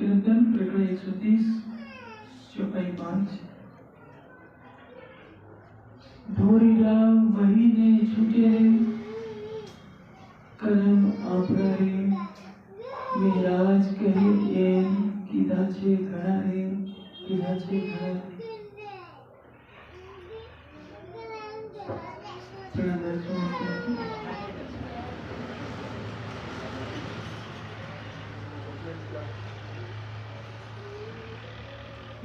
कीर्तन प्रकरण 130 चौपाई 5। ढोरी राम वही ने छूटे रे, करम आपरा रे, मेराज कहे एन किधा छे खड़ा रे, किधा छे खड़ा रे।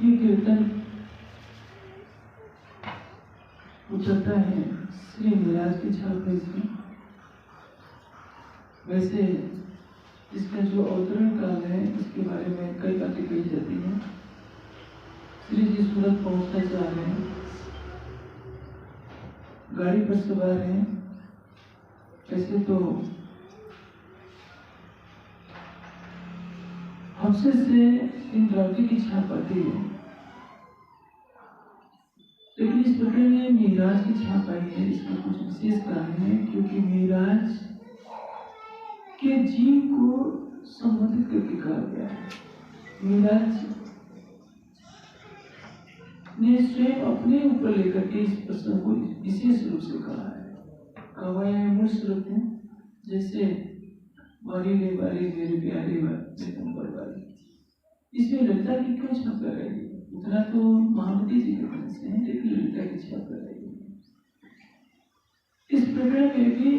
ये कीर्तन उतरता है श्री महाराज की छाप में। वैसे इसका जो अवतरण काल है उसके बारे में कई बातें कही जाती हैं। श्री जी सूरत पहुंचना चाह रहे हैं, गाड़ी पर सवार हैं। ऐसे तो हमसे से इंद्रावती की छाप आती है, लेकिन इस प्रकरण में मेराज की छाप आई है। इसका कुछ विशेष कारण है, क्योंकि मेराज के जीव को संबोधित करके कहा गया है। मेराज ने स्वयं अपने ऊपर लेकर के इस प्रसंग को विशेष रूप से कहा है। कवाया मूल स्रोत है, जैसे बारी ले बारी मेरे प्यारे नंबर वाली। इसमें ललिता की क्यों छाप लगाई है? उतना तो महामती जी के मन से है, लेकिन ललिता की छाप लगाई है। इस प्रकरण में भी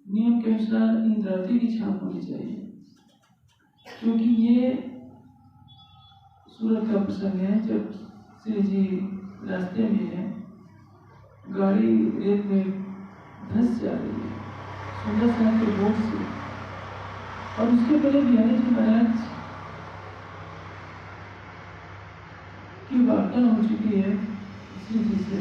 नियम के अनुसार इंद्रावती की छाप होनी चाहिए, क्योंकि ये सूरत का प्रसंग है। जब श्री जी रास्ते में है, गाड़ी रेत में धंस जा रही है सुंदर साहब के बोट से, और उसके पहले बिहारी जी महाराज की वार्ता हो चुकी है श्री जी से।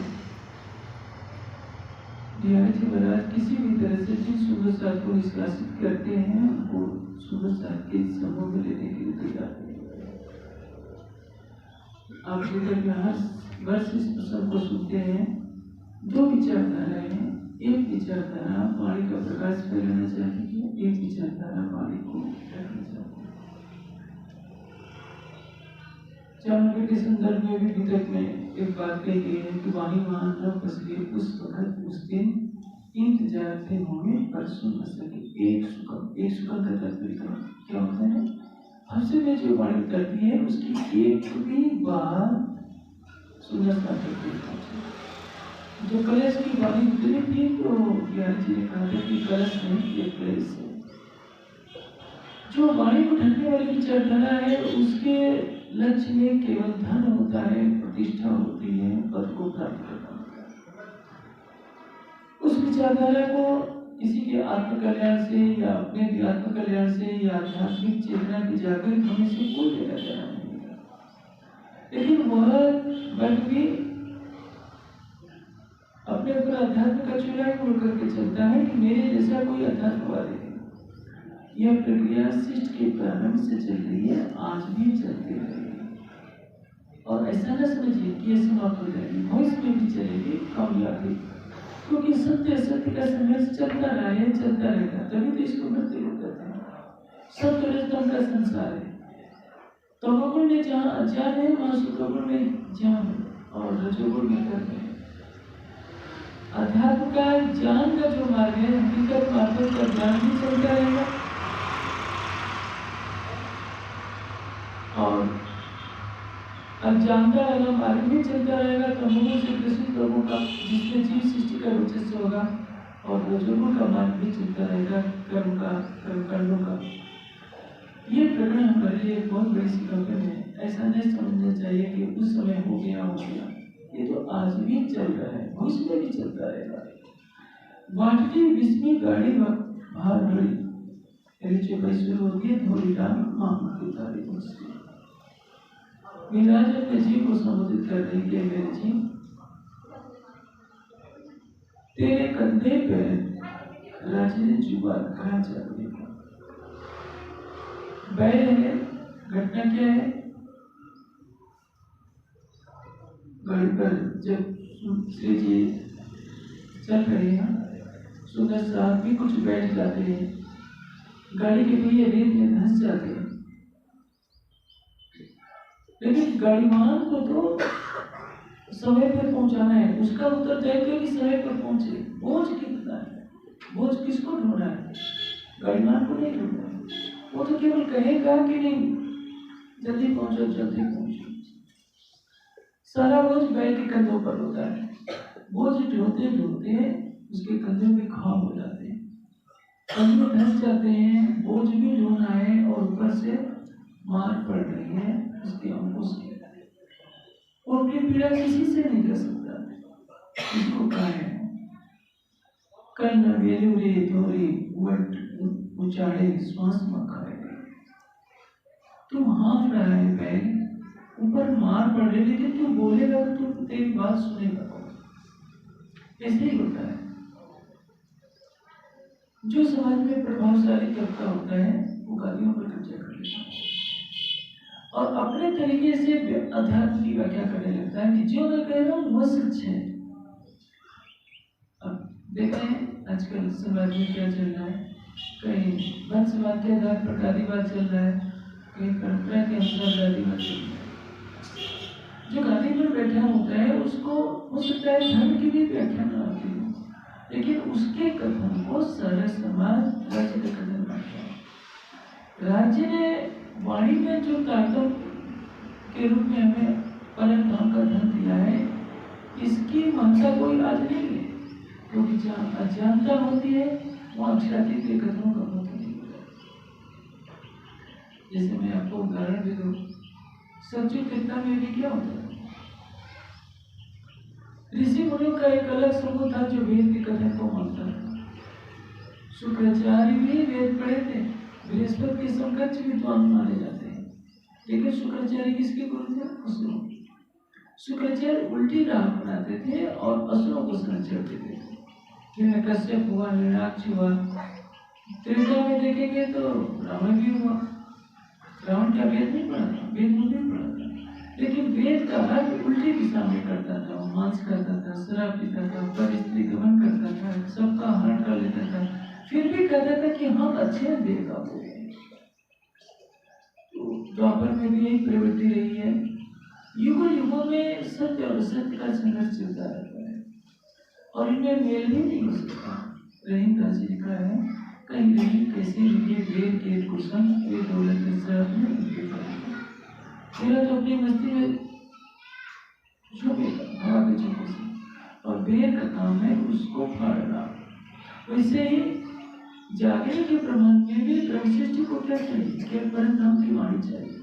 बिहारी जी महाराज किसी भी तरह से जिन सुंदर साहब को निष्कासित करते हैं वो सुंदर साहब के समूह में लेने के लिए तैयार है। आप हर वर्ष इस प्रसंग को सुनते हैं। दो विचारधाराएं हैं। एक विचारधारा वाणी का प्रकाश फैलाना चाहती है, एक विचारधारा वाणी को रखना चाहती है। चाणक्य के संदर्भ में भी वितर्क में एक बात कही गई है कि वाणी वहां न फंसे उस वक्त उस दिन इंतजार थे होंगे पर सुन न सके। एक सुकम का तात्पर्य क्या होता है? हमसे में जो वाणी करती है उसकी एक भी बात सुंदर का जो कलश की वाणी उतरी थी, तो बिहारी जी ने कहा था कि कलश नहीं, ये कलश है। जो वाणी को ढकने वाली विचारधारा है उसके लक्ष्य में केवल धन होता है, प्रतिष्ठा होती है, पद को प्राप्त करना होता है। उस विचारधारा को किसी के आत्मकल्याण से या अपने भी आत्मकल्याण से या आध्यात्मिक चेतना के जागृत होने से कोई लेना देना नहीं है। लेकिन वह वर्ग भी अपने ऊपर अध्यात्म का चूल्हा खोल करके चलता है कि मेरे जैसा कोई अध्यात्मवादी नहीं। यह प्रक्रिया शिष्ट के प्रारंभ से चल रही है, आज भी चलती रहेगी। और ऐसा न समझिए कि यह समाप्त हो जाएगी, भविष्य में भी चलेगी, कम या अधिक, क्योंकि सत्य असत्य का संघर्ष चलता रहा है, चलता रहेगा। तभी तो इसको मृत्यु लोग कहते हैं। सत्य रजतम का संसार है। तमोगुण में जहाँ अज्ञान है वहाँ सत्वगुण में ज्ञान है, और रजोगुण में कर्म है। अध्यात्म का ज्ञान का जो मार्ग है, हकीकत मार्फत का ज्ञान भी चलता रहेगा, और अज्ञानता वाला मार्ग भी चलता रहेगा। तमोगुण से ग्रसित लोगों का, जिसमें जीव सृष्टि का वर्चस्व होगा, और रजोगुण का मार्ग भी चलता रहेगा, कर्म का, कर्मकांडों का। ये प्रकरण हमारे लिए एक बहुत बड़ी सिखापन है। ऐसा नहीं समझना चाहिए कि उस समय हो गया हो गया। ये तो आज भी चल रहा है, भविष्य में भी चलता रहेगा। वाटकी विस्मी गाड़ी बाहर बड़ी शुरू होती है। धोरी राम मामा की तारीफ मुझसे मेराज अपने जीव को संबोधित कर रही है। मेरे जीव, तेरे कंधे पे राजे ने जुबान कहा जाती है। बैल है, घटना क्या है? गाड़ी पर जब श्री जी चल रहे हैं, सुंदर साहब भी कुछ बैठ जाते हैं, गाड़ी के पहिए रेत में धंस जाते हैं। लेकिन गाड़ीवान को तो समय पर पहुंचाना है, उसका उत्तरदायित्व कि समय पर पहुंचे। बोझ कितना है, बोझ किसको ढूंढना है? गाड़ीवान को नहीं ढूंढना है। वो तो केवल कहेगा कि नहीं जल्दी पहुंचो जल्दी पहुंचो। सारा बोझ बैल के कंधों पर होता है। बोझ ढोते ढोते उसके कंधे में घाव हो जाते हैं, कंधे धंस जाते हैं, बोझ भी ढोना है और ऊपर से मार पड़ रही है उसके अंगों से। वो अपनी पीड़ा किसी से नहीं कर सकता। इसको कहा है कर्ण वेलुरे धोरी वट उचाड़े श्वास मखाए। तू हाँफ रहा है बैल, ऊपर मार पड़ रही, लेकिन तू बोलेगा तो तू तेरी बात सुनेगा। ऐसे ही होता है। जो समाज में प्रभावशाली तबका होता है वो गादियों पर कब्जा कर लेता है और अपने तरीके से अध्यात्म की व्याख्या करने लगता है कि जो मैं कह रहा हूँ वह सच है। अब देखें आजकल समाज में क्या चल रहा है। कहीं वंशवाद के आधार पर गादीवाद चल रहा है, कहीं परंपरा के अनुसार गादीवाद चल रहा है। जो गादी पर बैठा होता है उसको हो सकता है धर्म की भी व्याख्या न आती हो, लेकिन उसके कथन को सारा समाज राज्य का कथन मानता है। राज्य ने वाणी में जो ताकत के रूप में हमें परम धाम का धन दिया है, इसकी मान्यता कोई आज नहीं है, क्योंकि जहाँ अज्ञानता होती है वहाँ अक्षरातीत के कथनों का महत्व नहीं होता। जैसे मैं आपको उदाहरण दे दूँ, सच्ची कृत्ता में भी क्या होता है? ऋषि मुनियों का एक अलग समूह था जो वेद के कथन को मानता था। शुक्राचार्य भी वेद पढ़े थे, बृहस्पति के समकक्ष विद्वान माने जाते हैं, लेकिन शुक्राचार्य किसके गुरु थे? असुरों। शुक्राचार्य उल्टी राह अपनाते थे और असुरों को शरण चढ़ते थे। जिनमें कश्यप हुआ, हिरण्याक्ष हुआ। त्रेता में देखेंगे तो रावण भी हुआ। रावण का वेद नहीं पढ़ा था, वेद नहीं पढ़ा था, लेकिन वेद का अर्थ उल्टी दिशा में करता था। वो मांस खाता था, शराब पीता था, पर स्त्री गमन करता था, सबका हरण कर लेता था, फिर भी कहता था कि हम अच्छे देवता हो गए। तो द्वापर में भी यही प्रवृत्ति रही है। युगों युगों में सत्य और असत्य का संघर्ष चलता रहता है और इनमें मेल भी नहीं हो सकता। रहीमदास जी लिखा है, कहीं कहीं कैसे लिए वेद के कुशन वे दौलत के शराब में उनके मेरा तो अपनी मस्ती में झोंकेगा हवा के झोंकों से, और वेद का काम है उसको फाड़ना। वैसे ही जागरण के प्रमाण में भी ब्रह्म सृष्टि को क्या चाहिए? केवल परम धाम की वाणी चाहिए,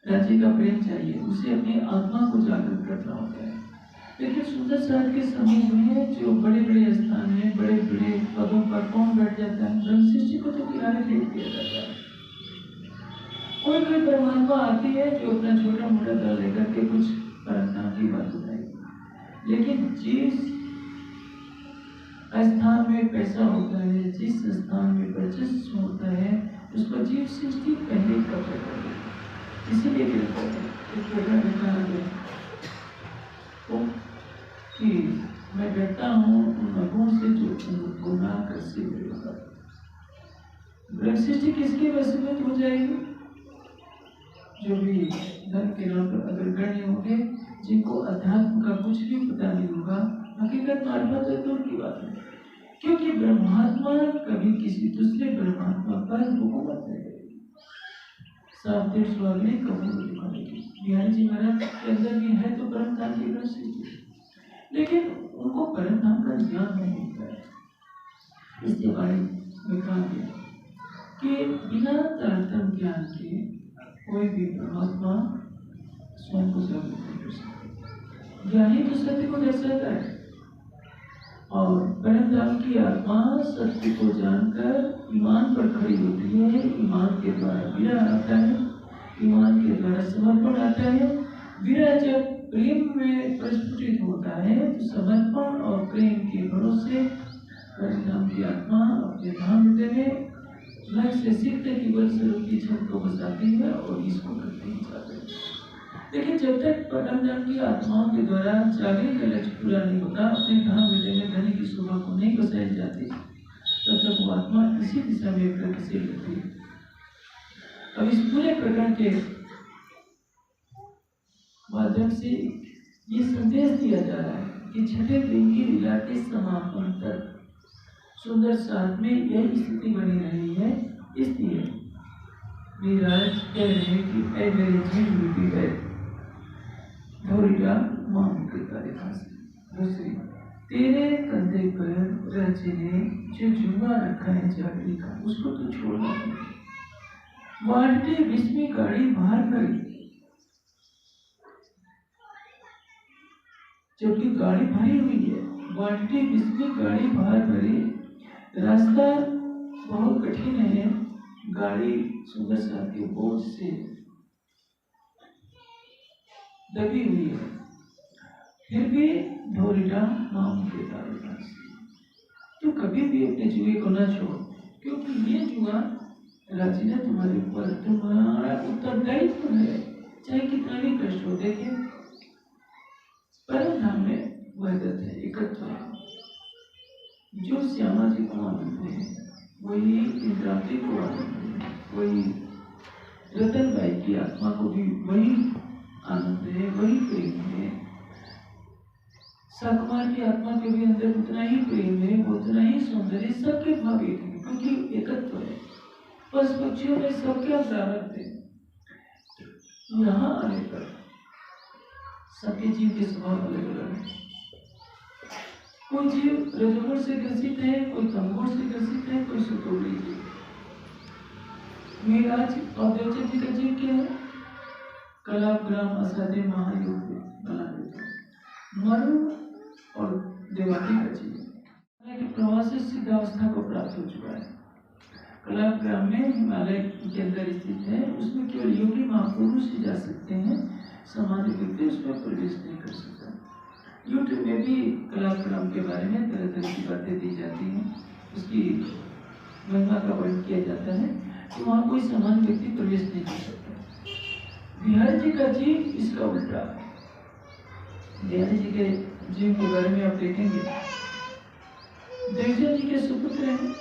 राज्य का प्रेम चाहिए, उसे अपनी आत्मा को जागृत करना होता है। लेकिन सुंदर साथ के समूह में जो बड़े बड़े स्थान है, बड़े बड़े पदों पर कौन बैठ जाता है? ब्रह्म सृष्टि को तो किनारे फेंक दिया जाता है। कोई कोई परमात्मा आती है जो अपना छोटा मोटा दल लेकर के कुछ परम की बात बताएगी, लेकिन जिस स्थान में पैसा होता है, जिस स्थान में वर्चस्व होता है, उस पर जीव सृष्टि पहले कब्जा कर लेती है। इसीलिए इस प्रकार कहा गया कि मैं डरता हूँ उन नगों से जो गुनाह कर से होगा। ब्रह्म सृष्टि किसके वशीभूत हो जाएगी? जो भी धन के नाम पर अग्रगण्य होंगे, जिनको अध्यात्म का कुछ भी पता नहीं होगा, हकीकत मार्फत तो दूर की बात है, क्योंकि ब्रह्मात्मा कभी किसी दूसरे ब्रह्मात्मा पर हुकूमत नहीं करेगी। साफ देश स्वागनी कबूल दिखाएगी। बिहारी जी महाराज के अंदर भी है तो परम धाम की ब्रह्म सृष्टि, लेकिन उनको परम धाम का ज्ञान नहीं होता है। इसके बारे में कहा गया कि बिना तारतम्य ज्ञान के कोई भी परमात्मा स्वयं को जागृत नहीं कर सकता। ज्ञानी तो सत्य को दर्शाता है, और परम धाम की आत्मा सत्य को जानकर ईमान पर खड़ी होती है। ईमान के द्वारा विरह आता है, ईमान के द्वारा समर्पण आता है। विरह जब प्रेम में प्रस्फुटित होता है तो समर्पण और प्रेम के भरोसे परम धाम की आत्मा अपने धाम में लक्ष्य से सीखते कि बल स्वरूप की छत को बसाती है और इसको करते ही जाते हैं। लेकिन जब तक परम धाम की आत्माओं के द्वारा जागरण का लक्ष्य पूरा नहीं होता, अपने धाम हृदय में धनी की शोभा को नहीं बसाई जाती, तब तक वो आत्मा इसी दिशा में प्रगतिशील रहती है। अब इस पूरे प्रकरण के माध्यम से ये संदेश दिया जा रहा है कि छठे दिन की लीला के समापन तक सुंदर साथ में यही स्थिति बनी रही है। इसलिए विराज कह रहे हैं कि ऐ मेरे जीव रूपी है धोरिया मां के तारीखा से। दूसरी, तेरे कंधे पर राजे ने जो जुआ रखा है जागरी का, उसको तो छोड़ना नहीं। वाटे विस्मी गाड़ी बाहर करी, जबकि गाड़ी भरी हुई है। वाटे विस्मी गाड़ी बाहर भरी, रास्ता बहुत कठिन है, गाड़ी सुंदर सा के बोझ से दबी हुई है, फिर भी ढोरिडा नाम के तारीखा से। तो कभी भी अपने जुए को न छोड़ो, क्योंकि ये जुआ राजी ने तुम्हारे ऊपर, तुम्हारा उत्तरदायित्व है, चाहे कितना भी कष्ट हो। देखिए परम धाम में वहदत है, एकत्व है। जो श्यामा जी को आनंद है वही इंद्रावती को आनंद है, वही रतन बाई की आत्मा को भी वही आनंद है, वही प्रेम है। सकुमार की आत्मा के भी अंदर उतना ही प्रेम है, उतना ही सौंदर्य, सबके भाव एक है, क्योंकि एकत्व है। पशु पक्षियों में सबके प्रारब्ध है। यहाँ आने पर सबके जीव के स्वभाव अलग अलग है। कोई जीव रजोगुण से ग्रसित है, कोई तमोगुण से ग्रसित है, कोई सतोगुणी जीव। मेराज और देवचंद जी का जीव क्या है? कलाग्राम असाध्य महायोग बना देता है। मरु और देवाती का जीव प्रवाह से सिद्धावस्था को प्राप्त हो चुका है। कलाग्राम में हिमालय के अंदर स्थित है, उसमें केवल योगी महापुरुष ही जा सकते हैं, सामान्य व्यक्ति उसमें प्रवेश नहीं कर सकता। यूट्यूब में भी कलाग्राम के बारे में तरह तरह की बातें दी जाती हैं, उसकी महिमा का वर्णन किया जाता है कि वहाँ कोई सामान्य व्यक्ति प्रवेश नहीं कर सकता। बिहारी जी का जीव इसका उल्टा है। बिहारी जी के जीव के बारे में आप देखेंगे, देवचंद जी के सुपुत्र हैं।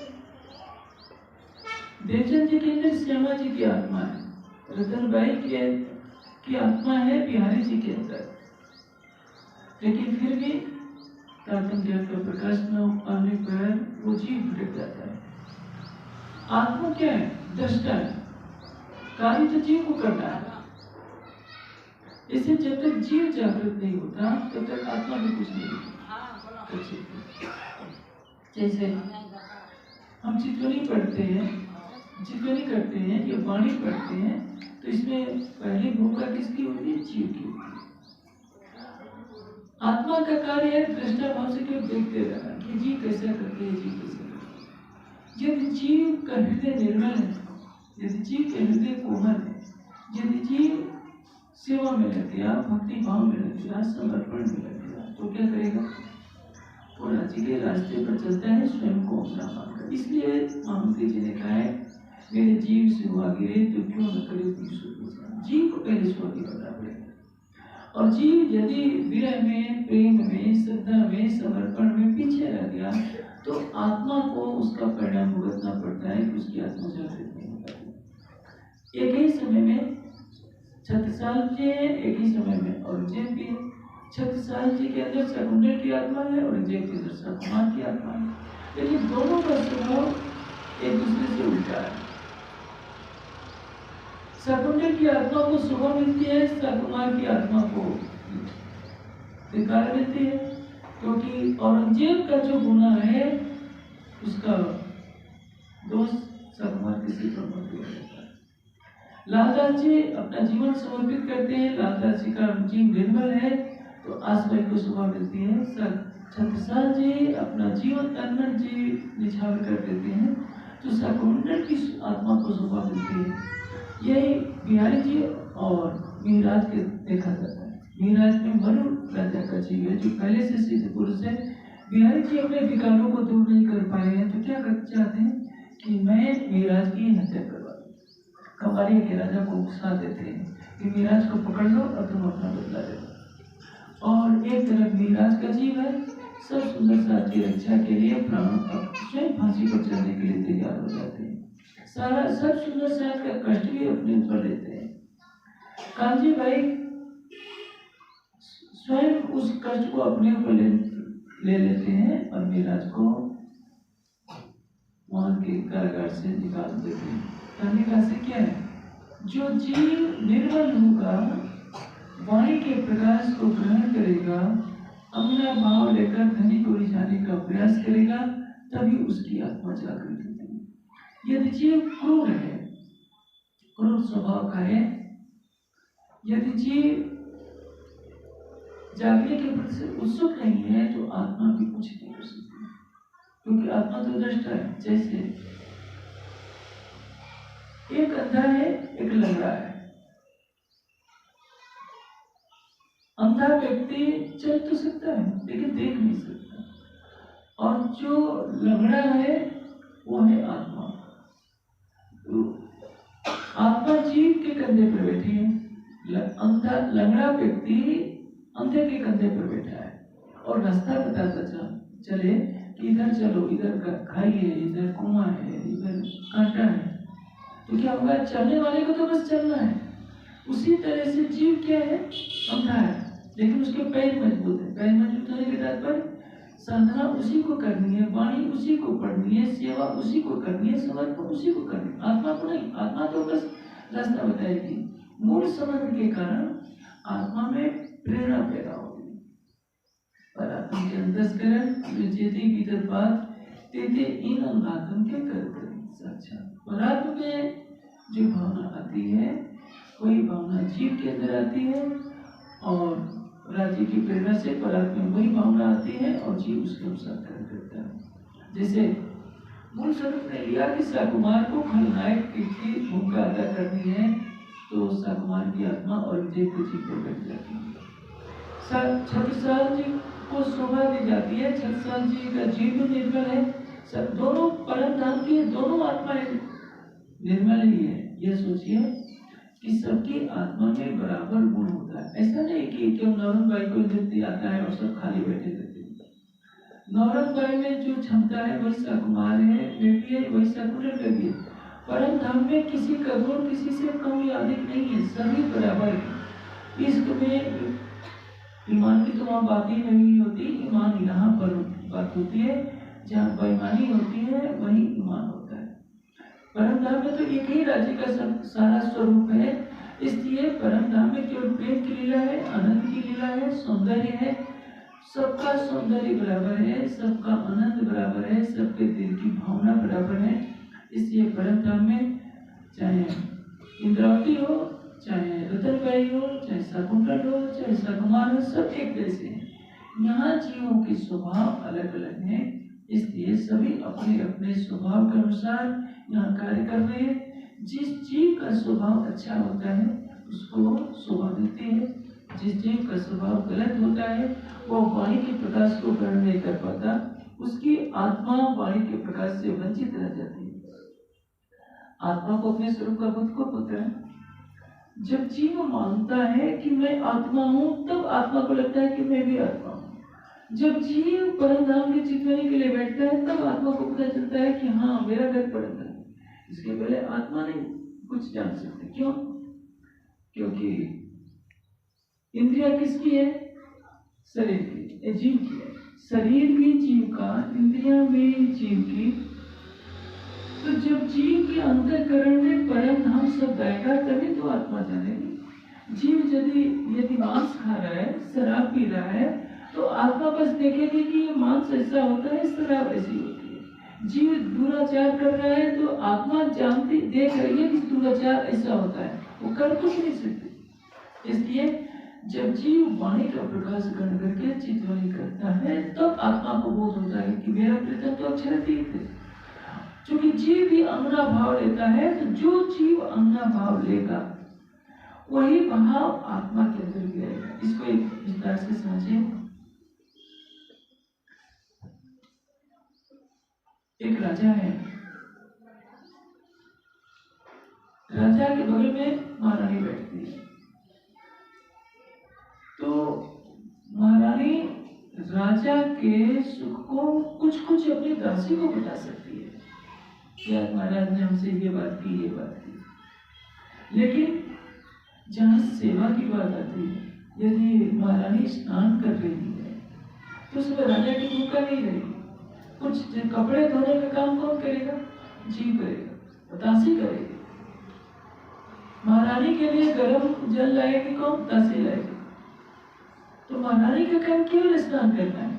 देवचंद जी के अंदर श्यामा जी की आत्मा है, रतनबाई की आत्मा है बिहारी जी के अंदर, लेकिन फिर भी तारतम ज्ञान का प्रकाश न आने पर वो जीव भटक जाता है। आत्मा क्या है? दृष्टा है, कार्य तो जीव को करना है। इसे जब तक जीव जागृत नहीं होता तब तक आत्मा भी कुछ नहीं कर सकती। जैसे हम चित्रनी पढ़ते हैं, चित्रनी करते हैं या वाणी पढ़ते हैं, तो इसमें पहली भूमिका किसकी होती है? जीव की होती है। आत्मा का कार्य है दृष्टा भाव से केवल देखते रहना कि जीव कैसा करते हैं, जीव कैसा करते हैं। यदि जीव का हृदय निर्मल है, यदि जीव का हृदय कोमल है, यदि जीव सेवा में लग गया, भक्ति भाव में लग गया, समर्पण में लग गया, तो क्या करेगा? वो राजी के रास्ते पर चलता है, स्वयं को अपना मानकर। इसलिए महामंत्री जी ने कहा है, मेरे जीव से हुआ गिरे तो क्यों न करे तुम। जीव को पहले स्वामी बनना पड़ेगा। और जीव यदि विरह में, प्रेम में, श्रद्धा में, समर्पण में पीछे रह गया तो आत्मा को उसका परिणाम भुगतना पड़ता है कि उसकी आत्मा जागृत नहीं हो पाती। एक ही समय में छत्रसाल जी है, एक ही समय में औरंगजेब भी है। छत्रसाल जी के अंदर शकुंतल की आत्मा है, औरंगजेब के अंदर सकुमार की आत्मा है, लेकिन दोनों का स्वभाव एक दूसरे से उल्टा है। शकुंतल की आत्मा को शोभा मिलती है, सकुमार की आत्मा को धिक्कार मिलती है, क्योंकि औरंगजेब का जो गुना है उसका दोष सकुमार किसी पर मत दिया जाता है। लालदास जी अपना जीवन समर्पित करते हैं, लालदास जी का जीव निर्मल है तो आसमाई को शोभा मिलती है। छत्रसाल जी अपना जीवन तन्मय जी निछावर कर देते हैं तो शकुंतल की आत्मा को शोभा मिलती है। यही बिहारी जी और मीराज के देखा जाता है। मीराज में मनु राजा का जीव है जो पहले से सिद्ध पुरुष है। बिहारी जी अपने विकारों को दूर नहीं कर पाए हैं तो क्या कर चाहते हैं कि मैं मीराज की हत्या करवा दूं। कमारिया के राजा को उकसा देते हैं कि मीराज को पकड़ लो और तुम अपना बदला ले लो। और एक तरफ मीराज का जीव है, सब सुंदर साथ की रक्षा के लिए प्राण स्वयं फांसी पर चढ़ने के लिए तैयार हो जाते हैं। सारा सब सुंदर साथ का कष्ट भी अपने ऊपर लेते हैं। कांजी भाई स्वयं उस कष्ट को अपने ऊपर ले लेते हैं और मिराज को वहां के कारागार से निकाल देते हैं। कहने का से क्या है, जो जीव निर्मल होगा, वाणी के प्रकाश को ग्रहण करेगा, अपना भाव लेकर धनी को रिझाने का प्रयास करेगा, तभी उसकी आत्मा जागृत होती है। यदि जीव क्रूर है, क्रूर स्वभाव का है, यदि जीव जागने के प्रति से उत्सुक नहीं है, तो आत्मा भी कुछ नहीं कर सकती, क्योंकि आत्मा तो दृष्टा है। जैसे एक अंधा है, एक लंगड़ा है। अंधा व्यक्ति चल तो सकता है लेकिन देख नहीं सकता, और जो लंगड़ा है वो है आत्मा। तो आत्मा जीव के कंधे पर बैठी है, अंधा लंगड़ा व्यक्ति अंधे के कंधे पर बैठा है और रास्ता बताता चले कि इधर चलो, इधर खाई है, इधर कुआं है, इधर कांटा है। तो क्या होगा, चलने वाले को तो बस चलना है। उसी तरह से जीव क्या है, अंधा है, लेकिन उसके पैर मजबूत है। पैर मजबूत होने के तात्पर्य साधना उसी को करनी है, वाणी उसी को पढ़नी है, सेवा उसी को करनी है, समर्पण उसी को करनी है, आत्मा को नहीं। आत्मा तो बस रास्ता बताएगी। मूल समर्पण के कारण आत्मा में प्रेरणा पैदा होगी। पर आत्मा के अंतस्करण जेते भीतर बात तेते इन अंगातम के करते साक्षात। परात्म में जो भावना आती है, वही भावना जीव के अंदर आती है, और राज्य की प्रेरणा से परात्म में वही भावना आती है और जीव उसके अनुसार कार्य करता है। जैसे मूल स्वरूप ने लिया कि साकुमार को खलनायक की भूमिका अदा करनी है, तो साकुमार की आत्मा और विजय को जीव पर बैठ जाती है। छत्रसाल जी को शोभा दी जाती है, छत्रसाल जी का जीव भी निर्मल है, सब दोनों परम धाम की दोनों आत्माएं निर्मल ही है। यह सोचिए कि सबकी आत्मा में बराबर गुण होता है। ऐसा नहीं कि क्यों नौरंग बाई को व्यक्ति आता है और सब खाली बैठे रहते हैं। नौरंग बाई में जो क्षमता है वही साकुमार है, बेटी है, वही साकुंडल का भी है। परम धाम में किसी का गुण किसी से कम या अधिक नहीं है, सभी बराबर है। इश्क में ईमान की तो वहाँ बात ही नहीं होती, ईमान यहाँ पर बात होती है। जहाँ बेईमानी होती है वही ईमान होता है। परम धाम में तो एक ही राज्य का सारा स्वरूप है, इसलिए परम धाम में केवल प्रेम की लीला है, आनंद की लीला है, सौंदर्य है, सबका सौंदर्य बराबर है, सबका आनंद बराबर है, सबके दिल की भावना बराबर है। इसलिए परम धाम में चाहे इंद्रावती हो, चाहे रतनबाई हो, चाहे शाकुंतल हो, चाहे साकुमार हो, सब एक जैसे हैं। यहाँ जीवों के स्वभाव अलग अलग हैं, इसलिए सभी अपने अपने स्वभाव के अनुसार यहाँ कार्य कर रहे हैं। जिस जीव का स्वभाव अच्छा होता है उसको शोभा मिलती है, जिस जीव का स्वभाव गलत होता है वो वाणी के प्रकाश को ग्रहण नहीं कर पाता, उसकी आत्मा वाणी के प्रकाश से वंचित रह जाती है। आत्मा को अपने स्वरूप का बोध कब होता है? जब जीव मानता है कि मैं आत्मा हूँ, तब आत्मा को लगता है कि मैं भी आत्मा हूँ। जब जीव परम धाम की चितवनी के लिए बैठता है, तब आत्मा को पता चलता है कि हाँ मेरा घर परम धाम है। इसके पहले आत्मा नहीं कुछ जान सकते। क्यों? क्योंकि इंद्रिया किसकी है? शरीर की, जीव की है। शरीर भी जीव का, इंद्रिया भी जीव की। तो जब जीव के अंतःकरण में परम धाम शब्द आएगा तभी तो आत्मा जानेगी। जीव यदि मांस खा रहा है, शराब पी रहा है, तो आत्मा बस देखेगी कि ये मांस ऐसा होता है, शराब ऐसी होती है। जीव दुराचार कर रहा है तो आत्मा जानती देख रही है कि दुराचार ऐसा होता है, वो कर कुछ नहीं सकती। इसलिए जब जीव वाणी का प्रकाश ग्रहण करके चितवनी करता है, तब आत्मा को बोध होता है कि मेरा प्रीतम तो अक्षरतीत है। क्योंकि जीव भी अंगना भाव लेता है, तो जो जीव अंगना भाव लेगा वही भाव आत्मा के अंदर भी आएगा। इसको एक विस्तार से समझिए। एक राजा है, राजा के बगल में महारानी बैठती है। तो महारानी राजा के सुख को कुछ कुछ अपनी दासी को बता सकती है, यार महाराज ने हमसे ये बात की। लेकिन जहाँ सेवा की बात आती है, यदि महारानी स्नान कर रही है तो उसमें राजा की भूमिका नहीं रहेगी। कुछ कपड़े धोने का काम कौन करेगा? जीव करेगा, दासी करेगी। महारानी के लिए गर्म जल लाएगी कौन? दासी लाएगी। तो महारानी का काम केवल स्नान करना है।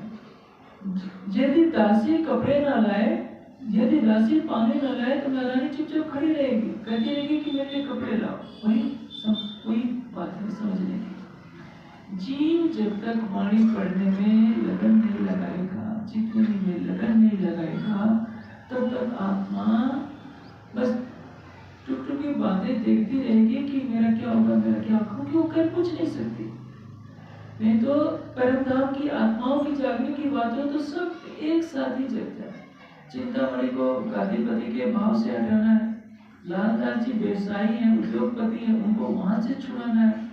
यदि दासी कपड़े ना लाए, यदि दासी पानी ना लाए तो महारानी चुपचाप खड़ी रहेगी, कहती रहेगी कि मेरे लिए कपड़े लाओ। वही बात है समझने की। जीव जब तक वाणी पढ़ने में लगन नहीं लगाएगा, चिंतन में लगन नहीं लगाएगा, तब तक आत्मा बस टुक टुक की बातें देखती रहेगी कि मेरा क्या होगा, मेरा क्या होगा, क्योंकि वो कर कुछ नहीं सकती। नहीं तो परमधाम की आत्माओं की जागने की बात हो तो सब एक साथ ही जग जाए। चिंतामणि को गादीपति के भाव से हटाना है, लालदास जी व्यवसायी हैं, उद्योगपति हैं, उनको वहां से छुड़ाना है।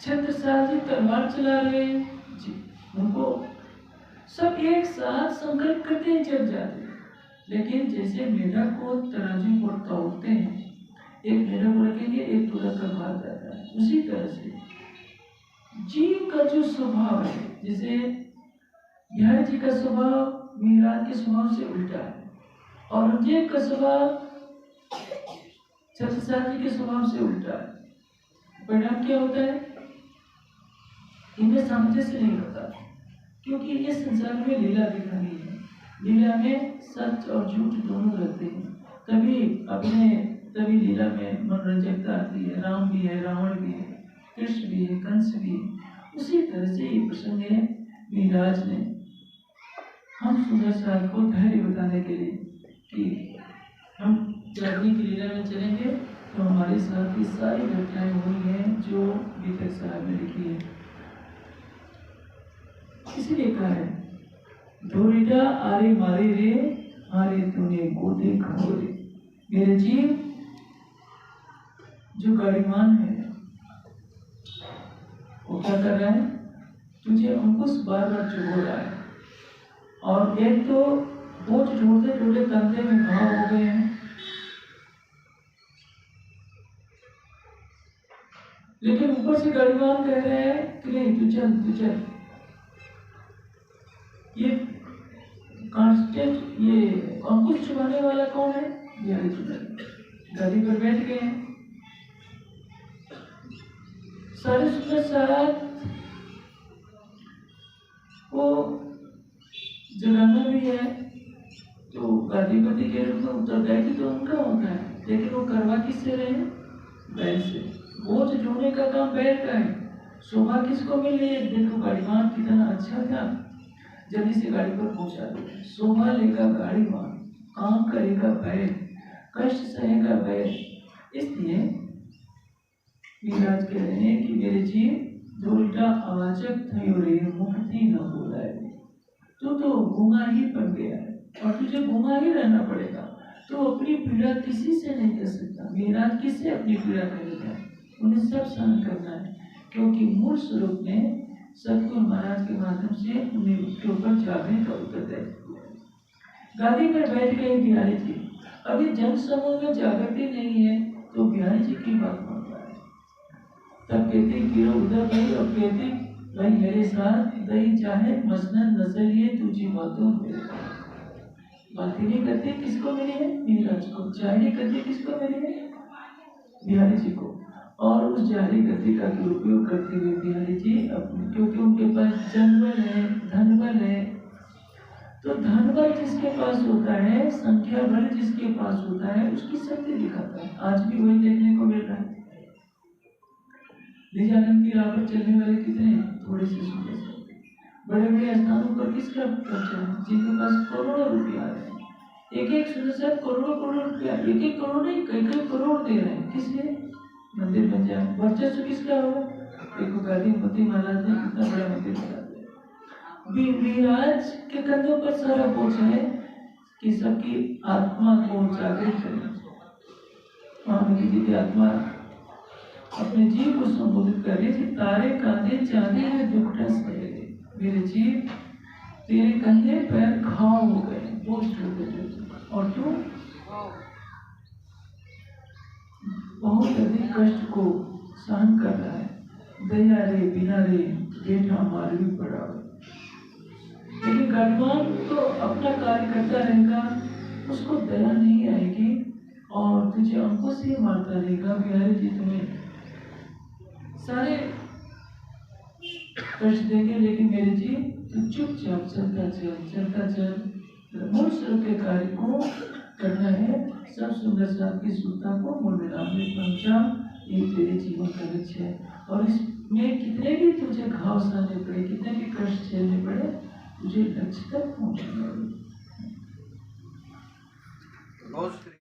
छत्रसाल जी तलवार चला रहे हैं जी, उनको सब एक साथ संकल्प करते ही जग जाते हैं। लेकिन जैसे मेढक को तराजू पर तोड़ते हैं, एक मेढक को रखेंगे, एक तुरंत का भाग जाता है, उसी तरह से जीव का जो स्वभाव है, जैसे बिहारी जी का स्वभाव मीराज के स्वभाव से उल्टा है, औरंगजेब का स्वभाव छत्रसाल जी के स्वभाव से उल्टा है। परिणाम क्या होता है? इनमें सामंजस्य नहीं होता, क्योंकि ये संसार में लीला दिखानी है। लीला में सच और झूठ दोनों रहते हैं। तभी लीला में मनोरंजकता आती है। राम भी है, रावण भी है, कृष्ण भी है, कंस भी है। उसी तरह से ये प्रसंग है मीराज ने हम सुंदरसाल को धैर्य बताने के लिए कि हम जागने की लीला में चलेंगे तो हमारे साथ ये सारी घटनाएं हुई हैं जो गीतक साहब ने लिखी है। इसीलिए कहा है, धोरिडा आरे मारे रे, आरे तूने गोदे खबोरे। मेरे जीव जो गाड़ीमान है वो क्या कर रहा है? तुझे अंकुश बार बार चुभो रहा है, और एक तो बोझ ढोते ढोते कंधे में घाव हो गए हैं, लेकिन ऊपर से गाड़ीमान कह रहे हैं कि नहीं तू चल तू चल। ये कांस्टेंट, ये अंकुश चुभाने वाला कौन है? बिहारी जी गाड़ी पर बैठ गए हैं। सारे सुंदर साथ वो जगाना भी है, तो गादीपति के रूप में उत्तरदायित्व तो उनका होता है, लेकिन वो करवा किससे रहे? बैल से। बोझ ढोने का काम बैल का है। शोभा किसको मिल रही है? देखो गाड़ीमान कितना अच्छा था, जल्दी से गाड़ी पर पहुंचा दो। शोभा लेगा गाड़ीमान, काम करेगा बैल, कष्ट सहेगा बैल। इसलिए मीराज कह रहे हैं कि मेरे जीव धोल्टा आवाजक थयो रे, मुक्ति न बोलाए। तो गूंगा ही बन गया है और तुझे गूंगा ही रहना पड़ेगा। तो अपनी पीड़ा किसी से नहीं कर सकता। मीराज किससे अपनी पीड़ा करेगा? उन्हें सब सहन करना है, क्योंकि मूल स्वरूप में सतगुरु महाराज के माध्यम से उन्हें उसके ऊपर जागने का उत्तरदायित्व है। गादी पर बैठ गए बिहारी जी। अभी जन समूह में जागृति नहीं है तो बिहारी जी की बात मान रहा है। तब कहते गिरो उधर भाई, और कहते भाई मेरे साथ दही चाहे मसनद नजरिए तुझी बातों मेरे बातें नहीं करते। किसको मिली है? मीराज को। जाहिर करते किसको मिली है? बिहारी जी को। और उस जाहिर गति का दुरुपयोग करते हुए बिहारी जी अपने, क्योंकि उनके पास जनबल है, धनबल है, तो धनबल जिसके पास होता है, संख्या बल जिसके पास होता है, उसकी शक्ति दिखाता है। आज भी वही देखने को मिल रहा है। निजानंद की राह पर चलने वाले कितने हैं? थोड़े से सुंदर से बड़े बड़े स्थानों पर किसका खर्चा है? जिनके पास करोड़ों रुपया आ रहे हैं, एक एक सुंदर करोड़ों रुपया, एक एक करोड़ नहीं कई करोड़ दे रहे हैं। किस लिए? मंदिर बन जाए। वर्चस्व किसका होगा? देखो गादीपति महाराज ने कितना बड़ा मंदिर बना दिया। मीराज के कंधों पर सारा बोझ है कि सबकी आत्मा को जागृत करें। महामती जी की आत्मा अपने जीव को संबोधित कर रही थी। तारे कांधे चांदी में दुखड़ा सहे, मेरे जीव तेरे कंधे पर घाव हो गए, बोझ ढोते, और तू बहुत अधिक कष्ट को सहन कर रहा है। दया रे बिना रे बेटा मार भी पड़ा। लेकिन गणमान तो अपना कार्य करता रहेगा, उसको दया नहीं आएगी और तुझे अंकुश ही मारता रहेगा। बिहारी जी तुम्हें सारे कष्ट देंगे, लेकिन मेरे जी तू चुपचाप चलता चल, चलता चल। मूल स्वरूप के कार्य को करना है। सब सुंदर साथ की सुरता को मूल विराम में पहुंचा, ये तेरे जीवन का लक्ष्य है। और इसमें कितने भी तुझे घाव सहने पड़े, कितने भी कष्ट झेलने पड़े, तुझे लक्ष्य तक पहुंचना है।